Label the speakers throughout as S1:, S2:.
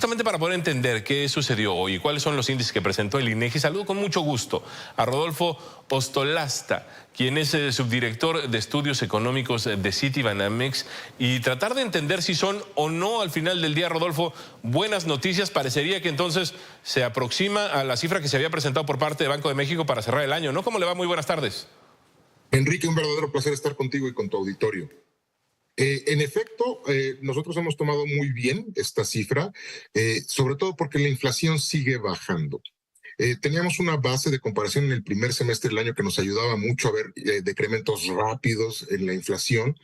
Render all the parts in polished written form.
S1: Justamente para poder entender qué sucedió hoy y cuáles son los índices que presentó el INEGI, saludo con mucho gusto a Rodolfo Ostolasta, quien es subdirector de estudios económicos de Citibanamex, y tratar de entender si son o no al final del día, Rodolfo, buenas noticias. Parecería que entonces se aproxima a la cifra que se había presentado por parte de Banco de México para cerrar el año, ¿no? ¿Cómo le va? Muy buenas tardes.
S2: Enrique, un verdadero placer estar contigo y con tu auditorio. En efecto, nosotros hemos tomado muy bien esta cifra, sobre todo porque la inflación sigue bajando. Teníamos una base de comparación en el primer semestre del año que nos ayudaba mucho a ver decrementos rápidos en la inflación,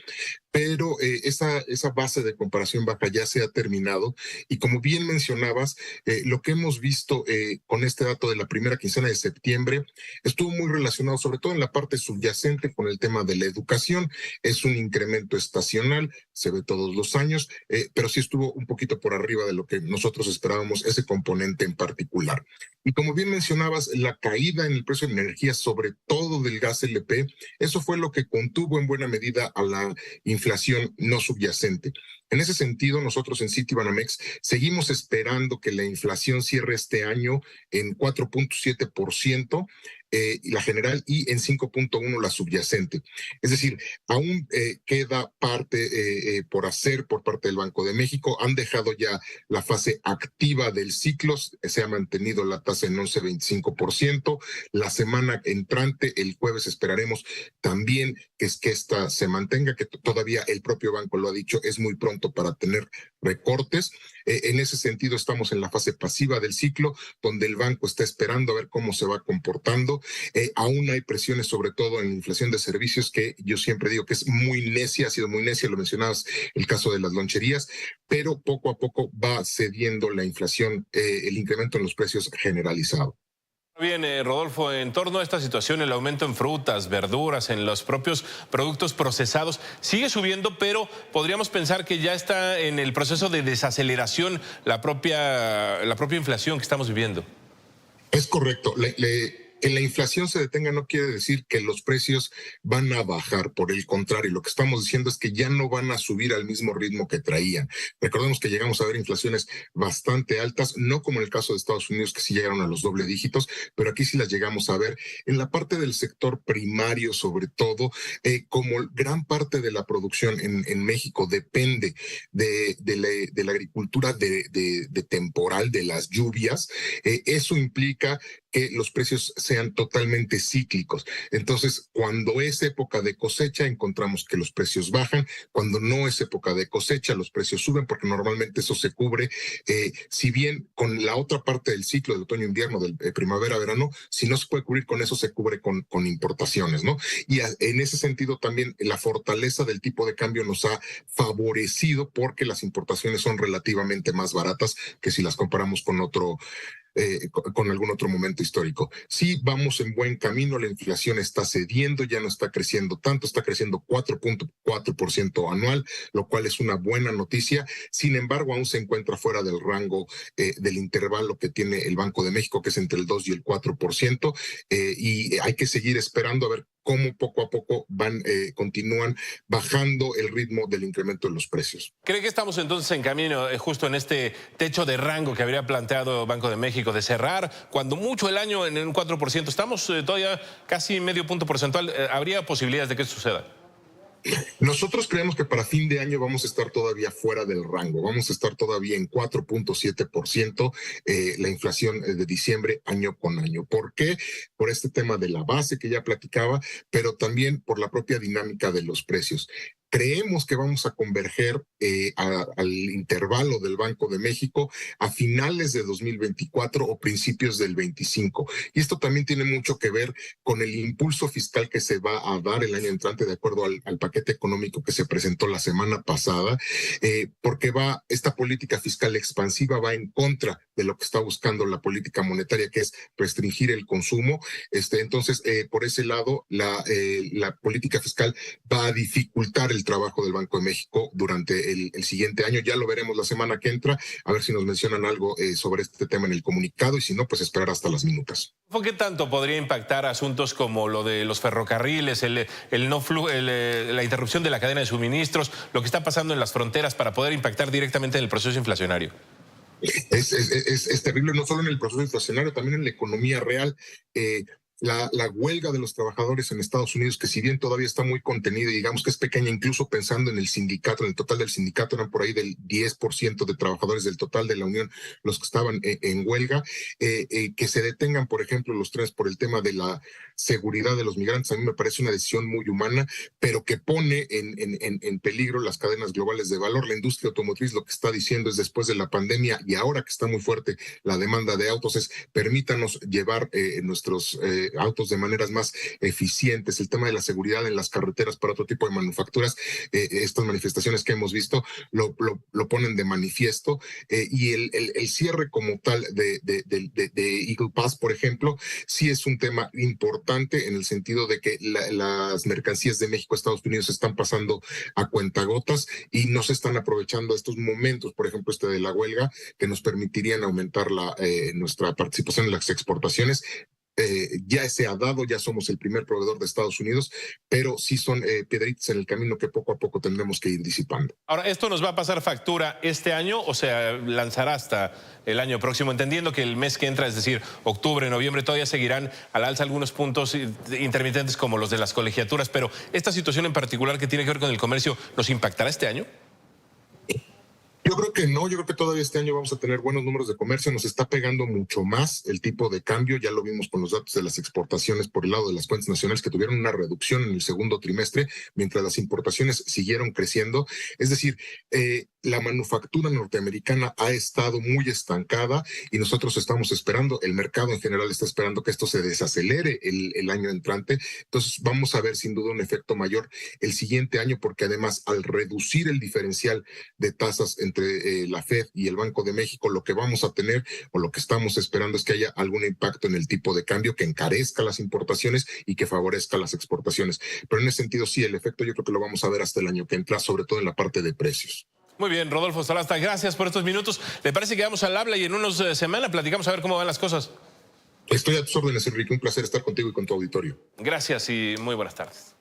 S2: pero esa base de comparación baja ya se ha terminado y como bien mencionabas, lo que hemos visto con este dato de la primera quincena de septiembre estuvo muy relacionado sobre todo en la parte subyacente con el tema de la educación. Es un incremento estacional, se ve todos los años, pero sí estuvo un poquito por arriba de lo que nosotros esperábamos, ese componente en particular. Y como bien mencionabas, la caída en el precio de energía, sobre todo del gas LP, eso fue lo que contuvo en buena medida a la inflación no subyacente. En ese sentido, nosotros en Citibanamex seguimos esperando que la inflación cierre este año en 4.7%, la general, y en 5.1% la subyacente. Es decir, aún queda parte por hacer por parte del Banco de México. Han dejado ya la fase activa del ciclo, se ha mantenido la tasa en 11.25%. La semana entrante, el jueves, esperaremos también que esta se mantenga, que todavía el propio banco lo ha dicho, es muy pronto para tener recortes. En ese sentido, estamos en la fase pasiva del ciclo, donde el banco está esperando a ver cómo se va comportando. Aún hay presiones, sobre todo en la inflación de servicios, que yo siempre digo que es muy necia, ha sido muy necia, lo mencionabas, el caso de las loncherías, pero poco a poco va cediendo la inflación, el incremento en los precios generalizado.
S1: Bien, Rodolfo, en torno a esta situación, el aumento en frutas, verduras, en los propios productos procesados, sigue subiendo, pero podríamos pensar que ya está en el proceso de desaceleración la propia inflación que estamos viviendo.
S2: Es correcto. Que la inflación se detenga no quiere decir que los precios van a bajar. Por el contrario, lo que estamos diciendo es que ya no van a subir al mismo ritmo que traían. Recordemos que llegamos a ver inflaciones bastante altas, no como en el caso de Estados Unidos, que sí llegaron a los doble dígitos, pero aquí sí las llegamos a ver. En la parte del sector primario, sobre todo, como gran parte de la producción en México depende de la agricultura de temporal, de las lluvias, eso implica que los precios sean totalmente cíclicos. Entonces, cuando es época de cosecha, encontramos que los precios bajan. Cuando no es época de cosecha, los precios suben, porque normalmente eso se cubre, si bien con la otra parte del ciclo del otoño-invierno, del primavera-verano, si no se puede cubrir con eso, se cubre con importaciones, ¿no? Y en ese sentido también la fortaleza del tipo de cambio nos ha favorecido, porque las importaciones son relativamente más baratas que si las comparamos con con algún otro momento histórico. Sí, vamos en buen camino, la inflación está cediendo, ya no está creciendo tanto, está creciendo 4.4% anual, lo cual es una buena noticia. Sin embargo, aún se encuentra fuera del rango del intervalo que tiene el Banco de México, que es entre el 2 y el 4%, y hay que seguir esperando a ver cómo poco a poco continúan bajando el ritmo del incremento de los precios.
S1: ¿Cree que estamos entonces en camino, justo en este techo de rango que habría planteado Banco de México, de cerrar cuando mucho el año en un 4%? Estamos todavía casi medio punto porcentual. ¿Habría posibilidades de que eso suceda?
S2: Nosotros creemos que para fin de año vamos a estar todavía fuera del rango, vamos a estar todavía en 4.7%, la inflación de diciembre año con año. ¿Por qué? Por este tema de la base que ya platicaba, pero también por la propia dinámica de los precios. Creemos que vamos a converger al intervalo del Banco de México a finales de 2024 o principios del 25. Y esto también tiene mucho que ver con el impulso fiscal que se va a dar el año entrante, de acuerdo al paquete económico que se presentó la semana pasada, porque esta política fiscal expansiva va en contra de lo que está buscando la política monetaria, que es restringir el consumo. Entonces, por ese lado, la política fiscal va a dificultar el trabajo del Banco de México durante el siguiente año. Ya lo veremos la semana que entra, a ver si nos mencionan algo sobre este tema en el comunicado, y si no, pues esperar hasta las minutas.
S1: ¿Qué tanto podría impactar asuntos como lo de los ferrocarriles, la interrupción de la cadena de suministros, lo que está pasando en las fronteras, para poder impactar directamente en el proceso inflacionario?
S2: Es terrible, no solo en el proceso inflacionario, también en la economía real. La huelga de los trabajadores en Estados Unidos, que si bien todavía está muy contenida y digamos que es pequeña, incluso pensando en el sindicato, en el total del sindicato eran por ahí del 10% de trabajadores del total de la Unión los que estaban en huelga, que se detengan, por ejemplo, los trenes por el tema de la seguridad de los migrantes, a mí me parece una decisión muy humana, pero que pone en peligro las cadenas globales de valor. La industria automotriz lo que está diciendo es después de la pandemia y ahora que está muy fuerte la demanda de autos es permítanos llevar nuestros autos de maneras más eficientes, el tema de la seguridad en las carreteras para otro tipo de manufacturas, estas manifestaciones que hemos visto lo ponen de manifiesto, y el cierre como tal de Eagle Pass, por ejemplo, sí es un tema importante en el sentido de que las mercancías de México a Estados Unidos están pasando a cuentagotas y no se están aprovechando estos momentos, por ejemplo, de la huelga, que nos permitirían aumentar nuestra participación en las exportaciones. Ya se ha dado, ya somos el primer proveedor de Estados Unidos, pero sí son piedritas en el camino que poco a poco tendremos que ir disipando.
S1: Ahora, ¿esto nos va a pasar factura este año o se lanzará hasta el año próximo? Entendiendo que el mes que entra, es decir, octubre, noviembre, todavía seguirán al alza algunos puntos intermitentes como los de las colegiaturas, pero esta situación en particular que tiene que ver con el comercio, ¿nos impactará este año?
S2: Yo creo que no, yo creo que todavía este año vamos a tener buenos números de comercio, nos está pegando mucho más el tipo de cambio, ya lo vimos con los datos de las exportaciones por el lado de las cuentas nacionales que tuvieron una reducción en el segundo trimestre, mientras las importaciones siguieron creciendo, es decir, la manufactura norteamericana ha estado muy estancada y nosotros estamos esperando, el mercado en general está esperando que esto se desacelere el año entrante, entonces vamos a ver sin duda un efecto mayor el siguiente año porque además al reducir el diferencial de tasas entre la FED y el Banco de México, lo que vamos a tener o lo que estamos esperando es que haya algún impacto en el tipo de cambio que encarezca las importaciones y que favorezca las exportaciones. Pero en ese sentido sí, el efecto yo creo que lo vamos a ver hasta el año que entra, sobre todo en la parte de precios.
S1: Muy bien, Rodolfo Ostolasta, gracias por estos minutos. ¿Le parece que vamos al habla y en unas semanas platicamos a ver cómo van las cosas?
S2: Estoy a tus órdenes, Enrique. Un placer estar contigo y con tu auditorio.
S1: Gracias y muy buenas tardes.